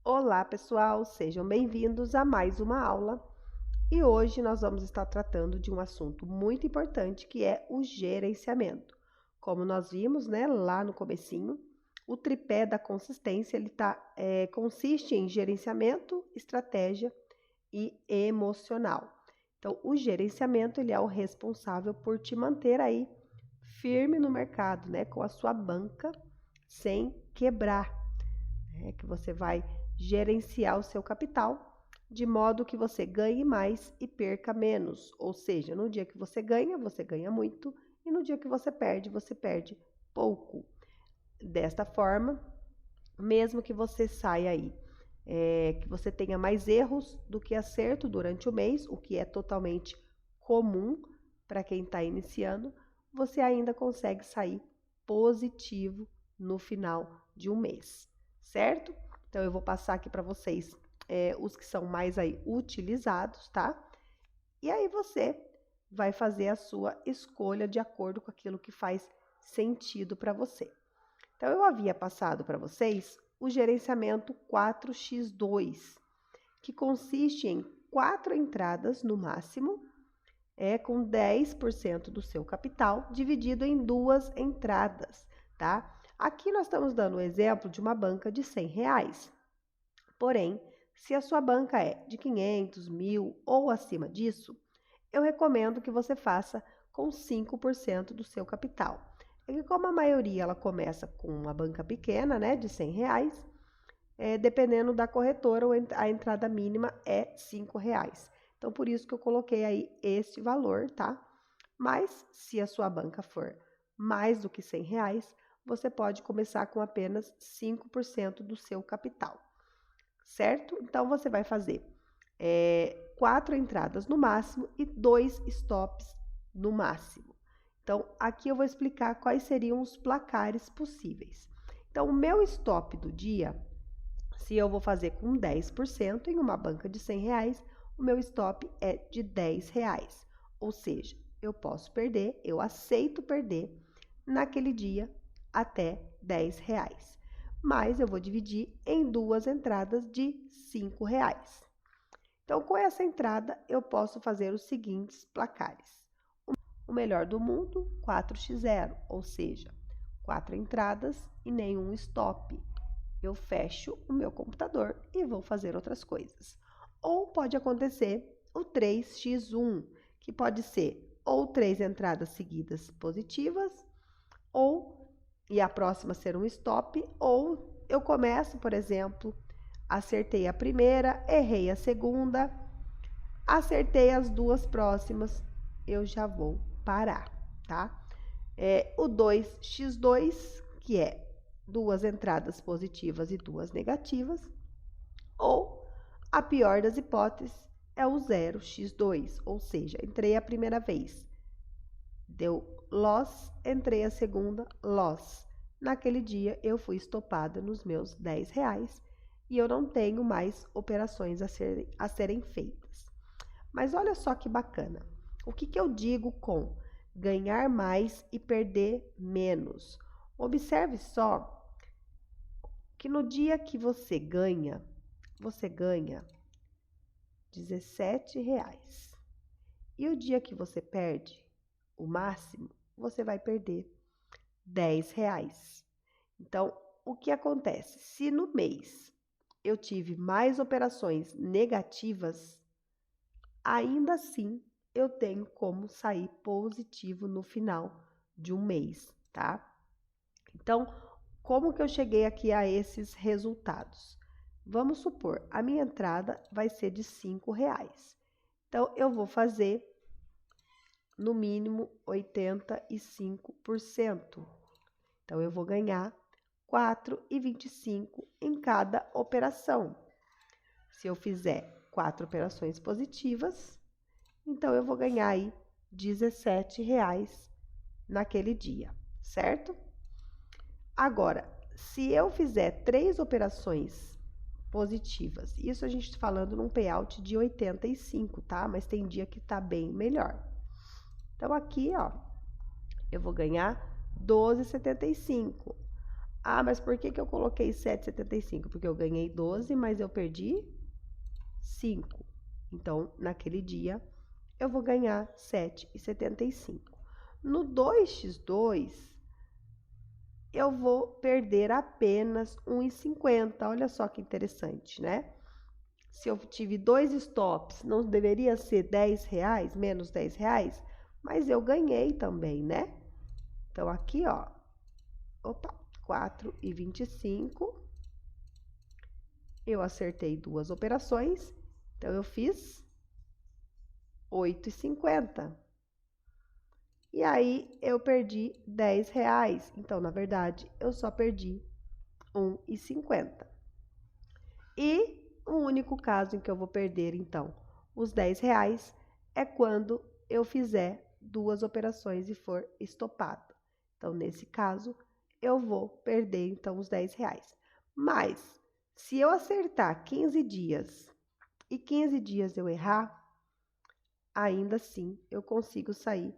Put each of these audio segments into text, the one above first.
Olá, pessoal, sejam bem-vindos a mais uma aula. E hoje nós vamos estar tratando de um assunto muito importante, que é o gerenciamento. Como nós vimos, né, lá no comecinho, o tripé da consistência, consiste em gerenciamento, estratégia e emocional. Então, o gerenciamento, ele é o responsável por te manter aí firme no mercado, né, com a sua banca sem quebrar, né, que você vai gerenciar o seu capital de modo que você ganhe mais e perca menos. Ou seja, no dia que você ganha muito, e no dia que você perde pouco. Desta forma, mesmo que você saia aí, que você tenha mais erros do que acerto durante o mês, o que é totalmente comum para quem está iniciando, você ainda consegue sair positivo no final de um mês, certo? Então, eu vou passar aqui para vocês os que são mais aí utilizados, tá? E aí você vai fazer a sua escolha de acordo com aquilo que faz sentido para você. Então, eu havia passado para vocês o gerenciamento 4x2, que consiste em 4 entradas no máximo, com 10% do seu capital, dividido em 2 entradas, tá? Aqui nós estamos dando o exemplo de uma banca de R$100. Porém, se a sua banca é de 500, 1.000 ou acima disso, eu recomendo que você faça com 5% do seu capital. É que como a maioria ela começa com uma banca pequena, né, de R$100, dependendo da corretora, a entrada mínima é R$5. Então, por isso que eu coloquei aí este valor, tá? Mas, se a sua banca for mais do que R$100, você pode começar com apenas 5% do seu capital, certo? Então, você vai fazer 4 entradas no máximo e 2 stops no máximo. Então, aqui eu vou explicar quais seriam os placares possíveis. Então, o meu stop do dia, se eu vou fazer com 10% em uma banca de R$100, o meu stop é de R$10. Ou seja, eu posso perder, eu aceito perder naquele dia até R$10. Mas eu vou dividir em 2 entradas de R$5. Então, com essa entrada, eu posso fazer os seguintes placares. O melhor do mundo, 4x0, ou seja, 4 entradas e nenhum stop. Eu fecho o meu computador e vou fazer outras coisas. Ou pode acontecer o 3x1, que pode ser ou 3 entradas seguidas positivas, e a próxima ser um stop, ou eu começo, por exemplo, acertei a primeira, errei a segunda, acertei as 2 próximas, eu já vou parar, tá? O 2x2, que é 2 entradas positivas e 2 negativas, ou a pior das hipóteses é o 0x2, ou seja, entrei a primeira vez, deu loss, entrei a segunda, loss. Naquele dia eu fui estopada nos meus R$10 e eu não tenho mais operações a serem feitas. Mas olha só que bacana. O que eu digo com ganhar mais e perder menos? Observe só que no dia que você ganha R$17. E o dia que você perde, o máximo, você vai perder R$10. Então, o que acontece? Se no mês eu tive mais operações negativas, ainda assim eu tenho como sair positivo no final de um mês, tá? Então, como que eu cheguei aqui a esses resultados? Vamos supor, a minha entrada vai ser de R$5. Então, eu vou fazer no mínimo 85%. Então, eu vou ganhar R$4,25 em cada operação. Se eu fizer 4 operações positivas, então eu vou ganhar aí R$17 naquele dia, certo? Agora, se eu fizer 3 operações positivas, isso a gente está falando num payout de 85, tá? Mas tem dia que tá bem melhor. Então, aqui, ó, eu vou ganhar R$12,75. Ah, mas por que eu coloquei 7,75? Porque eu ganhei 12, mas eu perdi 5. Então, naquele dia, eu vou ganhar 7,75. No 2x2, eu vou perder apenas 1,50. Olha só que interessante, né? Se eu tive 2 stops, não deveria ser R$10, menos R$10? Mas eu ganhei também, né? Então, aqui, ó, opa, 4,25. Eu acertei duas operações, então eu fiz 8,50. E aí, eu perdi R$10. Então, na verdade, eu só perdi 1,50. E o único caso em que eu vou perder, então, os R$10 é quando eu fizer duas operações e for estopado. Então, nesse caso, eu vou perder, então, os R$10. Mas, se eu acertar 15 dias e 15 dias eu errar, ainda assim eu consigo sair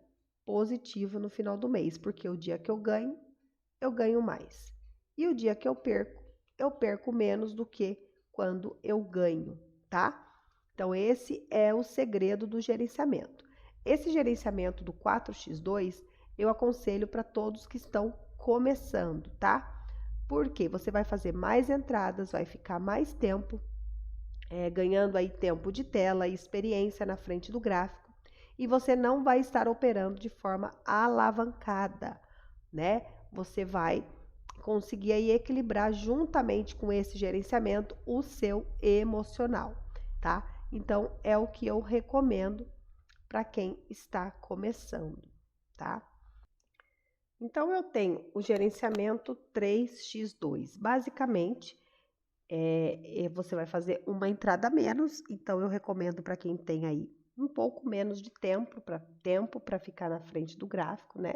positivo no final do mês, porque o dia que eu ganho mais. E o dia que eu perco menos do que quando eu ganho, tá? Então, esse é o segredo do gerenciamento. Esse gerenciamento do 4x2, eu aconselho para todos que estão começando, tá? Porque você vai fazer mais entradas, vai ficar mais tempo, ganhando aí tempo de tela e experiência na frente do gráfico, e você não vai estar operando de forma alavancada, né? Você vai conseguir aí equilibrar juntamente com esse gerenciamento o seu emocional, tá? Então, é o que eu recomendo para quem está começando, tá? Então, eu tenho o gerenciamento 3x2. Basicamente, você vai fazer uma entrada a menos, então eu recomendo para quem tem aí um pouco menos de tempo para ficar na frente do gráfico, né?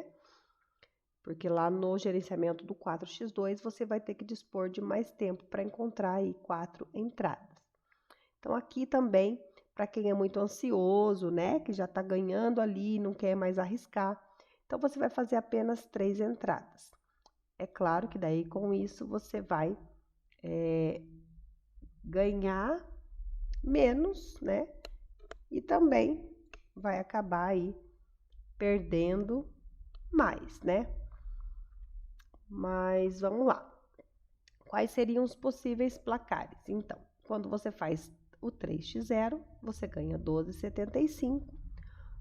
Porque lá no gerenciamento do 4x2 você vai ter que dispor de mais tempo para encontrar aí 4 entradas. Então, aqui também, para quem é muito ansioso, né, que já está ganhando ali, não quer mais arriscar, então você vai fazer apenas 3 entradas. É claro que daí com isso você vai ganhar menos, né, e também vai acabar aí perdendo mais, né? Mas vamos lá. Quais seriam os possíveis placares? Então, quando você faz o 3x0, você ganha 12,75.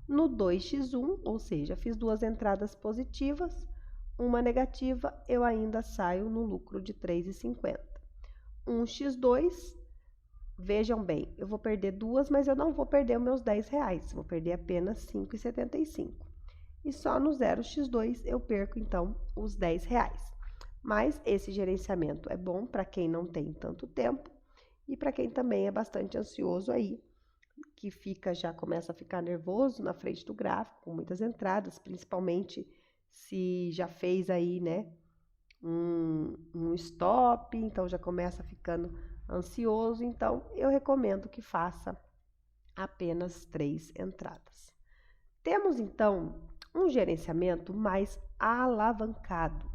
No 2x1, ou seja, fiz duas entradas positivas, uma negativa, eu ainda saio no lucro de 3,50. 1x2, vejam bem, eu vou perder duas, mas eu não vou perder os meus R$10, vou perder apenas 5,75. E só no 0x2 eu perco, então, os R$10. Mas esse gerenciamento é bom para quem não tem tanto tempo e para quem também é bastante ansioso aí, que já começa a ficar nervoso na frente do gráfico, com muitas entradas, principalmente se já fez aí, né, um stop, então já começa ficando ansioso. Então, eu recomendo que faça apenas 3 entradas. Temos, então, um gerenciamento mais alavancado,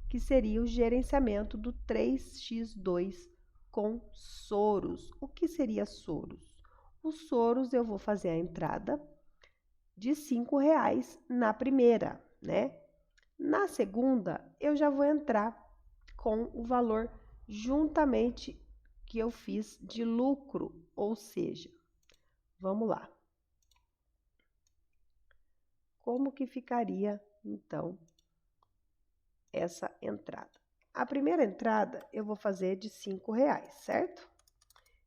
que seria o gerenciamento do 3x2 com Soros. O que seria Soros? Os Soros eu vou fazer a entrada de R$5 na primeira, né? Na segunda, eu já vou entrar com o valor juntamente que eu fiz de lucro, ou seja, vamos lá. Como que ficaria, então, essa entrada? A primeira entrada eu vou fazer de R$5, certo?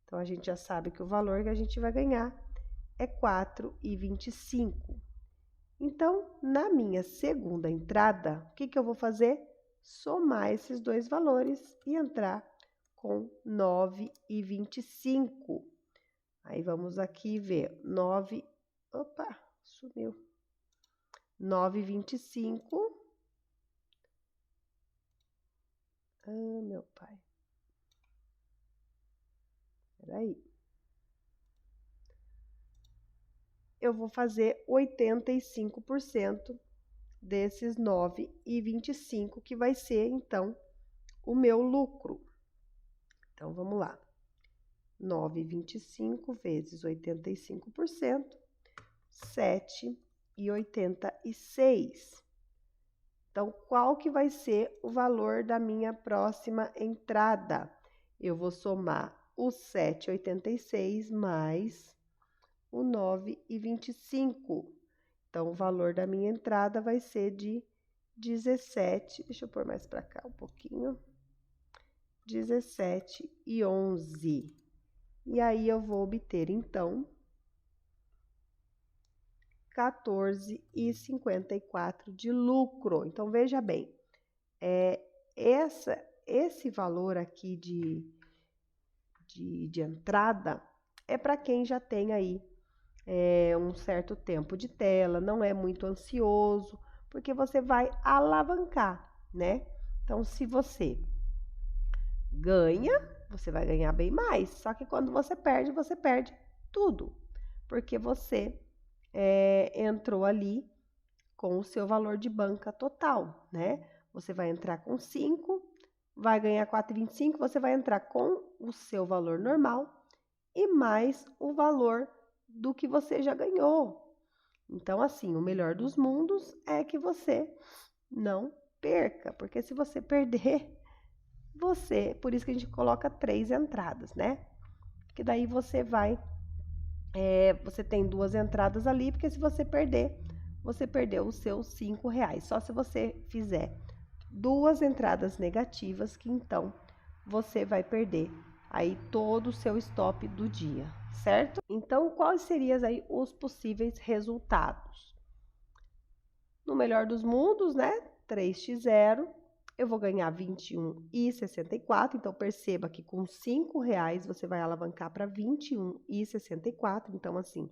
Então, a gente já sabe que o valor que a gente vai ganhar é 4,25. Então, na minha segunda entrada, o que eu vou fazer? Somar esses dois valores e entrar com 9,25. Aí, vamos aqui ver, 9, opa, sumiu, 9,25. Ah, meu pai. Peraí. Eu vou fazer 85% desses 9,25, que vai ser, então, o meu lucro. Então, vamos lá. 9,25 vezes 85%, 7,86. Então, qual que vai ser o valor da minha próxima entrada? Eu vou somar o 7,86 mais o 9,25. Então, o valor da minha entrada vai ser de 17, deixa eu pôr mais para cá um pouquinho, 17,11. E aí, eu vou obter, então, 14,54 de lucro. Então, veja bem, esse valor aqui de entrada é para quem já tem aí um certo tempo de tela, não é muito ansioso, porque você vai alavancar, né? Então, se você ganha, você vai ganhar bem mais. Só que quando você perde tudo, porque você entrou ali com o seu valor de banca total, né? Você vai entrar com 5, vai ganhar 4,25, você vai entrar com o seu valor normal e mais o valor do que você já ganhou. Então, assim, o melhor dos mundos é que você não perca, porque se você perder, por isso que a gente coloca 3 entradas, né? Que daí você você tem 2 entradas ali, porque se você perder, você perdeu os seus R$ 5. Só se você fizer 2 entradas negativas, que então você vai perder aí todo o seu stop do dia, certo? Então, quais seriam aí os possíveis resultados? No melhor dos mundos, né? 3x0, eu vou ganhar 21,64. Então, perceba que com R$ 5 você vai alavancar para 21,64. Então, assim,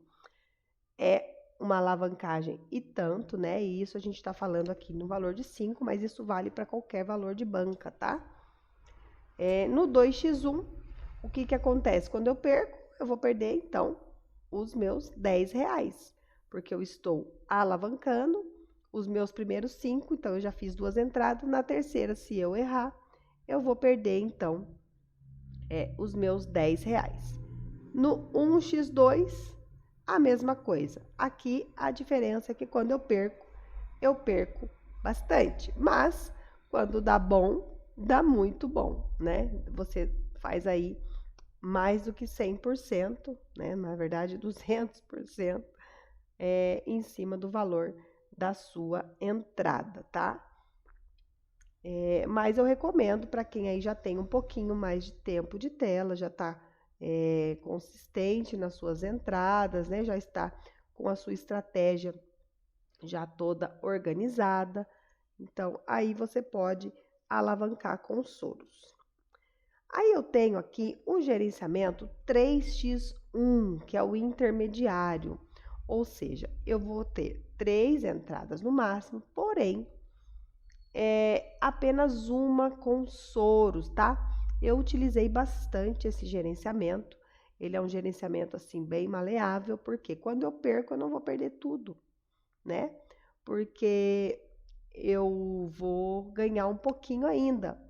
é uma alavancagem e tanto, né? E isso a gente está falando aqui no valor de 5, mas isso vale para qualquer valor de banca, tá? No 2x1, o que acontece? Quando eu perco, eu vou perder, então, os meus R$ 10, porque eu estou alavancando os meus primeiros 5, então eu já fiz 2 entradas. Na terceira, se eu errar, eu vou perder, então, os meus R$ 10. No 1x2, a mesma coisa. Aqui, a diferença é que quando eu perco bastante. Mas, quando dá bom, dá muito bom, né? Você faz aí mais do que 100%, né? Na verdade, 200% em cima do valor da sua entrada, tá? Mas eu recomendo para quem aí já tem um pouquinho mais de tempo de tela, já está consistente nas suas entradas, né? Já está com a sua estratégia já toda organizada. Então, aí você pode alavancar com os Soros. Aí eu tenho aqui o gerenciamento 3x1, que é o intermediário. Ou seja, eu vou ter 3 entradas no máximo, porém, apenas uma com Soros, tá? Eu utilizei bastante esse gerenciamento. Ele é um gerenciamento, assim, bem maleável, porque quando eu perco, eu não vou perder tudo, né? Porque eu vou ganhar um pouquinho ainda,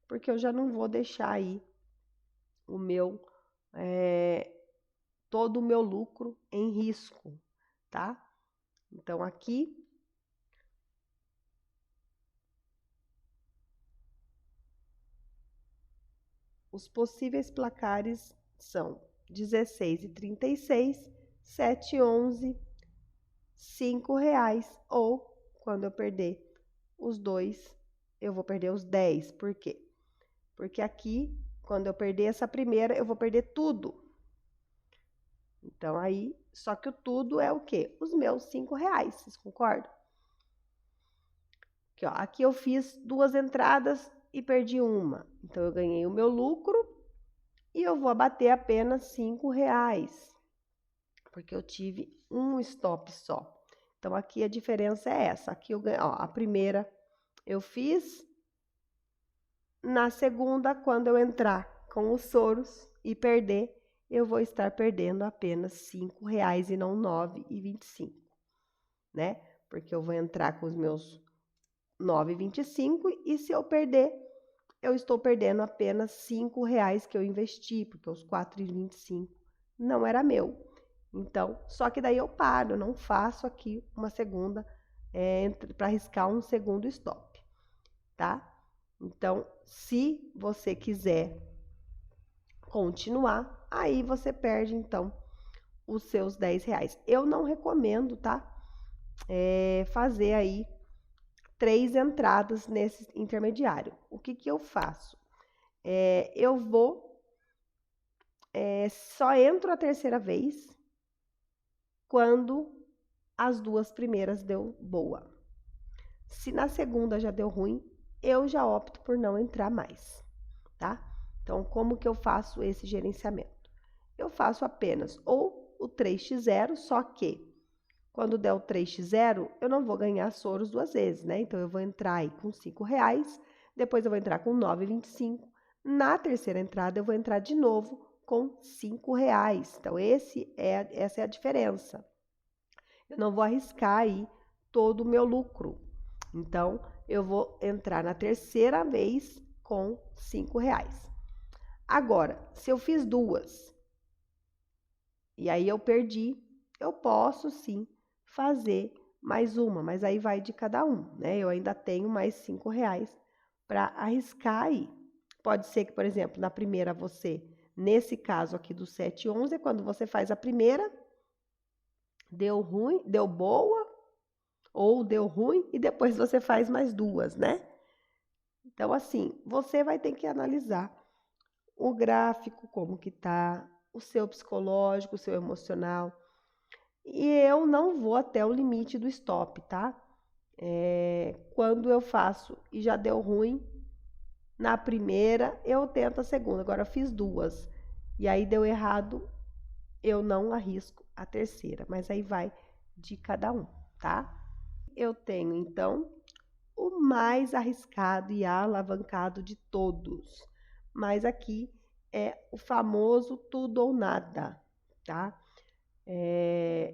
porque eu já não vou deixar aí o meu todo o meu lucro em risco, tá? Então, aqui os possíveis placares são 16,36, 7,11, R$ 5, ou quando eu perder os dois, eu vou perder os 10. Por quê? Porque aqui, quando eu perder essa primeira, eu vou perder tudo. Então, aí, só que o tudo é o quê? Os meus R$ 5, vocês concordam? Aqui, ó, aqui eu fiz 2 entradas e perdi uma. Então, eu ganhei o meu lucro e eu vou abater apenas R$ 5, porque eu tive um stop só. Então, aqui a diferença é essa. Aqui eu ganhei, ó, a primeira eu fiz. Na segunda, quando eu entrar com os Soros e perder, eu vou estar perdendo apenas R$ 5 e não 9,25, né? Porque eu vou entrar com os meus 9,25 e se eu perder, eu estou perdendo apenas R$ 5 que eu investi, porque os 4,25 não era meu. Então, só que daí eu paro, não faço aqui uma segunda, para arriscar um segundo stop, tá? Então, se você quiser continuar, aí você perde, então, os seus R$ 10. Eu não recomendo, tá? Fazer aí 3 entradas nesse intermediário. O que eu faço? Eu vou, só entro a terceira vez quando as 2 primeiras deu boa. Se na segunda já deu ruim, eu já opto por não entrar mais, tá? Então, como que eu faço esse gerenciamento? Eu faço apenas ou o 3x0, só que quando der o 3x0, eu não vou ganhar Soros 2 vezes, né? Então, eu vou entrar aí com R$ 5, depois eu vou entrar com 9,25. Na terceira entrada, eu vou entrar de novo com R$ 5. Então, essa é a diferença. Eu não vou arriscar aí todo o meu lucro. Então, eu vou entrar na terceira vez com R$ 5. Agora, se eu fiz 2 e aí eu perdi, eu posso sim fazer mais uma, mas aí vai de cada um, né? Eu ainda tenho mais R$ 5 para arriscar aí. Pode ser que, por exemplo, na primeira você, nesse caso aqui do 7,11, quando você faz a primeira, deu ruim, deu boa, ou deu ruim, e depois você faz mais 2, né? Então, assim, você vai ter que analisar o gráfico, como que tá, o seu psicológico, o seu emocional. E eu não vou até o limite do stop, tá? Quando eu faço e já deu ruim, na primeira eu tento a segunda. Agora eu fiz 2 e aí deu errado, eu não arrisco a terceira, mas aí vai de cada um, tá? Eu tenho, então, o mais arriscado e alavancado de todos. Mas aqui é o famoso tudo ou nada, tá?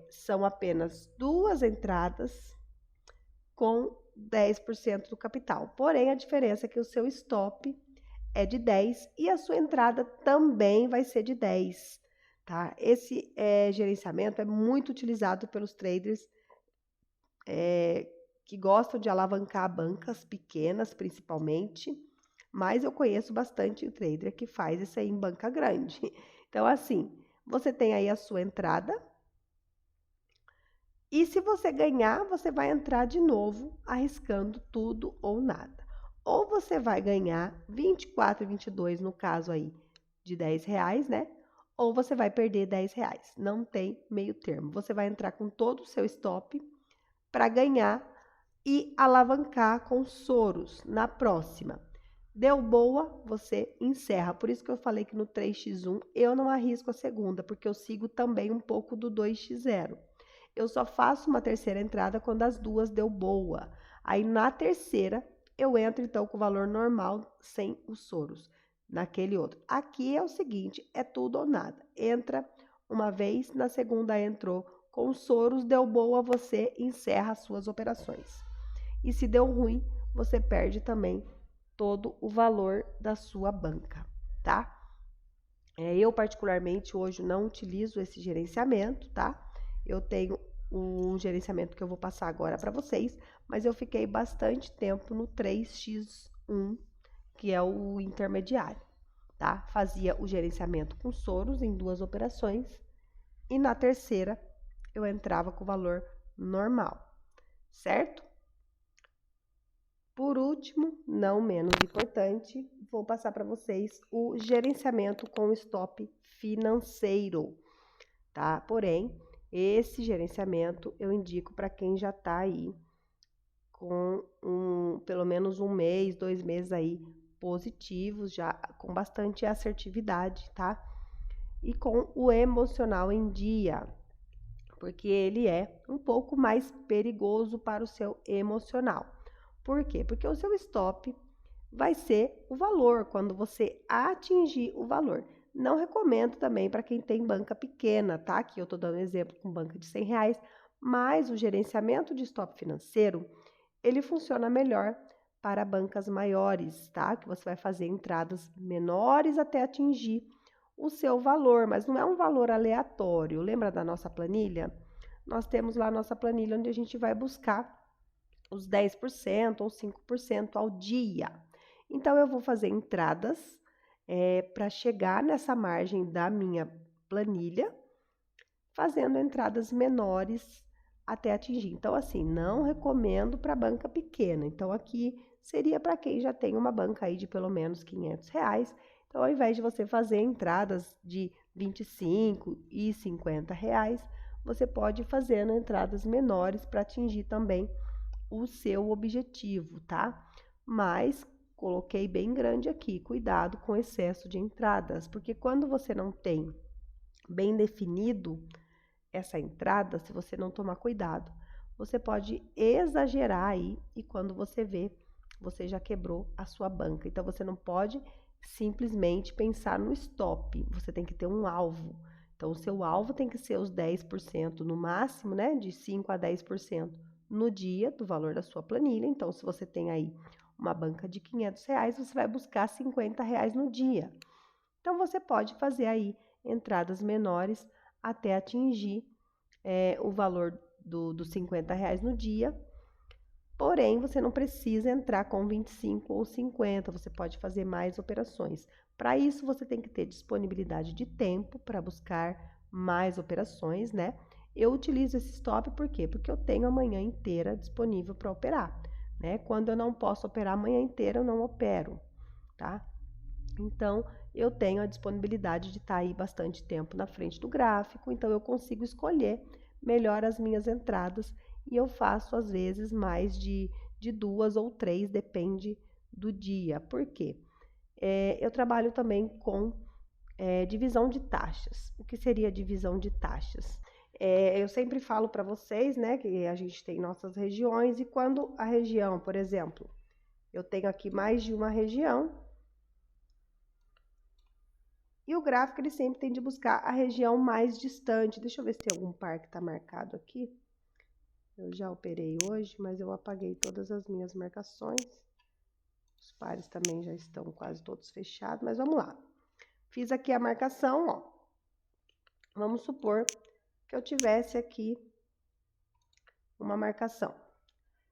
São apenas 2 entradas com 10% do capital. Porém, a diferença é que o seu stop é de 10 e a sua entrada também vai ser de 10, tá? Esse gerenciamento é muito utilizado pelos traders que gostam de alavancar bancas pequenas, principalmente, mas eu conheço bastante trader que faz isso aí em banca grande. Então, assim, você tem aí a sua entrada, e se você ganhar, você vai entrar de novo, arriscando tudo ou nada. Ou você vai ganhar 24 e 22, no caso aí, de R$ 10, né? Ou você vai perder R$ 10. Não tem meio termo. Você vai entrar com todo o seu stop para ganhar e alavancar com Soros na próxima. Deu boa, você encerra. Por isso que eu falei que no 3x1 eu não arrisco a segunda, porque eu sigo também um pouco do 2x0. Eu só faço uma terceira entrada quando as 2 deu boa. Aí na terceira eu entro então com o valor normal sem os Soros, naquele outro. Aqui é o seguinte, é tudo ou nada. Entra uma vez, na segunda entrou com os Soros, deu boa, você encerra as suas operações. E se deu ruim, você perde também todo o valor da sua banca, tá? Eu particularmente hoje não utilizo esse gerenciamento, tá? Eu tenho um gerenciamento que eu vou passar agora para vocês, mas eu fiquei bastante tempo no 3x1, que é o intermediário, tá? Fazia o gerenciamento com Soros em 2 operações e na terceira eu entrava com o valor normal, certo? Por último, não menos importante, vou passar para vocês o gerenciamento com stop financeiro, tá? Porém, esse gerenciamento eu indico para quem já está aí com pelo menos 1 mês, 2 meses aí positivos, já com bastante assertividade, tá? E com o emocional em dia, porque ele é um pouco mais perigoso para o seu emocional. Por quê? Porque o seu stop vai ser o valor, quando você atingir o valor. Não recomendo também para quem tem banca pequena, tá? Aqui eu estou dando exemplo com banca de R$ 100, mas o gerenciamento de stop financeiro, ele funciona melhor para bancas maiores, tá? Que você vai fazer entradas menores até atingir o seu valor, mas não é um valor aleatório. Lembra da nossa planilha? Nós temos lá a nossa planilha onde a gente vai buscar os 10% ou 5% ao dia. Então, eu vou fazer entradas para chegar nessa margem da minha planilha, fazendo entradas menores até atingir. Então, assim, não recomendo para banca pequena. Então, aqui seria para quem já tem uma banca aí de pelo menos R$ 500. Então, ao invés de você fazer entradas de R$ 25 e R$ 50, você pode ir fazendo entradas menores para atingir também o seu objetivo, tá? Mas coloquei bem grande aqui, cuidado com excesso de entradas, porque quando você não tem bem definido essa entrada, se você não tomar cuidado, você pode exagerar aí e quando você vê, você já quebrou a sua banca. Então, você não pode simplesmente pensar no stop, você tem que ter um alvo. Então, o seu alvo tem que ser os 10% no máximo, né? De 5 a 10% no dia do valor da sua planilha. Então, se você tem aí uma banca de R$ 500, você vai buscar R$ 50 no dia. Então, você pode fazer aí entradas menores até atingir o valor dos R$ 50 no dia. Porém, você não precisa entrar com 25 ou 50, você pode fazer mais operações. Para isso, você tem que ter disponibilidade de tempo para buscar mais operações, né? Eu utilizo esse stop por quê? Porque eu tenho a manhã inteira disponível para operar, né? Quando eu não posso operar a manhã inteira, eu não opero, tá? Então, eu tenho a disponibilidade de estar aí bastante tempo na frente do gráfico, então eu consigo escolher melhor as minhas entradas e eu faço às vezes mais de 2 ou 3, depende do dia. Por quê? Eu trabalho também com divisão de taxas. O que seria divisão de taxas? Eu sempre falo para vocês, né, que a gente tem nossas regiões e quando a região, por exemplo, eu tenho aqui mais de uma região, e o gráfico, ele sempre tem de buscar a região mais distante. Deixa eu ver se tem algum par que está marcado aqui. Eu já operei hoje, mas eu apaguei todas as minhas marcações. Os pares também já estão quase todos fechados, mas vamos lá. Fiz aqui a marcação, ó. Vamos supor que eu tivesse aqui uma marcação.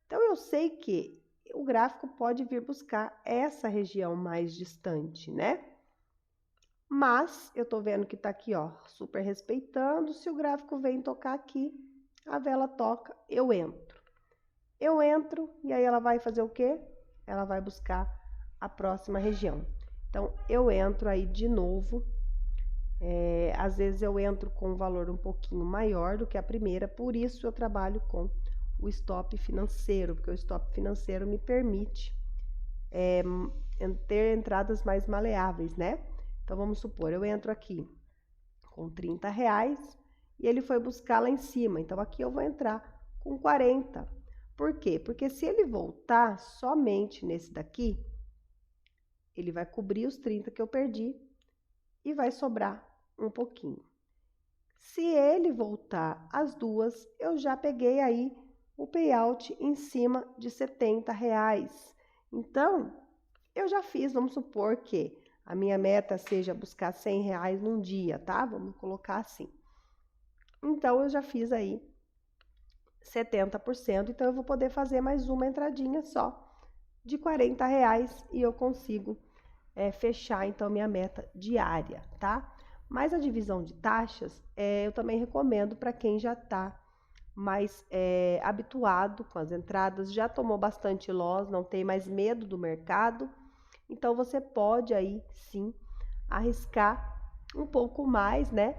Então, eu sei que o gráfico pode vir buscar essa região mais distante, né? Mas, eu tô vendo que tá aqui, ó, super respeitando. Se o gráfico vem tocar aqui, a vela toca, eu entro. Eu entro e aí ela vai fazer o quê? Ela vai buscar a próxima região. Então, eu entro aí de novo. Às vezes eu entro com um valor um pouquinho maior do que a primeira, por isso eu trabalho com o stop financeiro, porque o stop financeiro me permite ter entradas mais maleáveis, né? Então, vamos supor, eu entro aqui com R$ 30 e ele foi buscar lá em cima. Então, aqui eu vou entrar com 40. Por quê? Porque se ele voltar somente nesse daqui, ele vai cobrir os 30 que eu perdi e vai sobrar um pouquinho. Se ele voltar as duas, eu já peguei aí o payout em cima de R$ 70. Então, eu já fiz, vamos supor que a minha meta seja buscar R$ 100 num dia, tá? Vamos colocar assim. Então, eu já fiz aí 70%, então eu vou poder fazer mais uma entradinha só de R$ 40 e eu consigo fechar, então, minha meta diária, tá? Mas a divisão de taxas, eu também recomendo para quem já está mais habituado com as entradas, já tomou bastante loss, não tem mais medo do mercado. Então, você pode aí, sim, arriscar um pouco mais, né,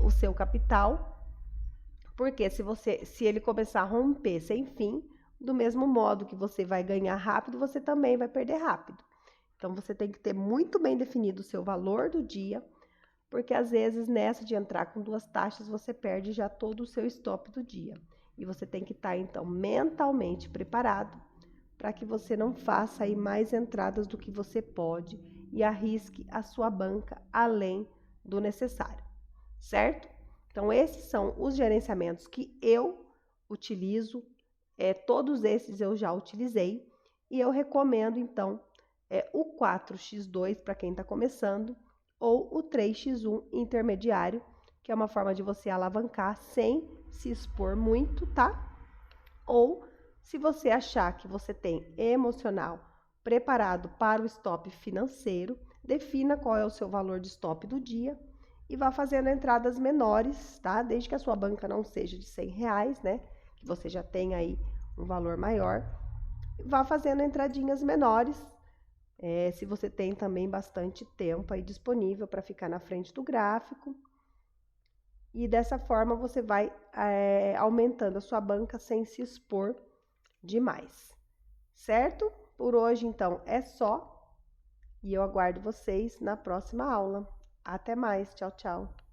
o seu capital, porque se ele começar a romper sem fim, do mesmo modo que você vai ganhar rápido, você também vai perder rápido. Então, você tem que ter muito bem definido o seu valor do dia, porque às vezes nessa de entrar com 2 taxas, você perde já todo o seu stop do dia. E você tem que estar, então, mentalmente preparado para que você não faça aí mais entradas do que você pode e arrisque a sua banca além do necessário, certo? Então, esses são os gerenciamentos que eu utilizo, todos esses eu já utilizei E eu recomendo, então, o 4x2 para quem está começando, ou o 3x1 intermediário, que é uma forma de você alavancar sem se expor muito, tá? Ou, se você achar que você tem emocional preparado para o stop financeiro, defina qual é o seu valor de stop do dia e vá fazendo entradas menores, tá? Desde que a sua banca não seja de R$100, né? Que você já tem aí um valor maior. Vá fazendo entradinhas menores. Se você tem também bastante tempo aí disponível para ficar na frente do gráfico. E dessa forma você vai aumentando a sua banca sem se expor demais. Certo? Por hoje, então, é só. E eu aguardo vocês na próxima aula. Até mais. Tchau, tchau.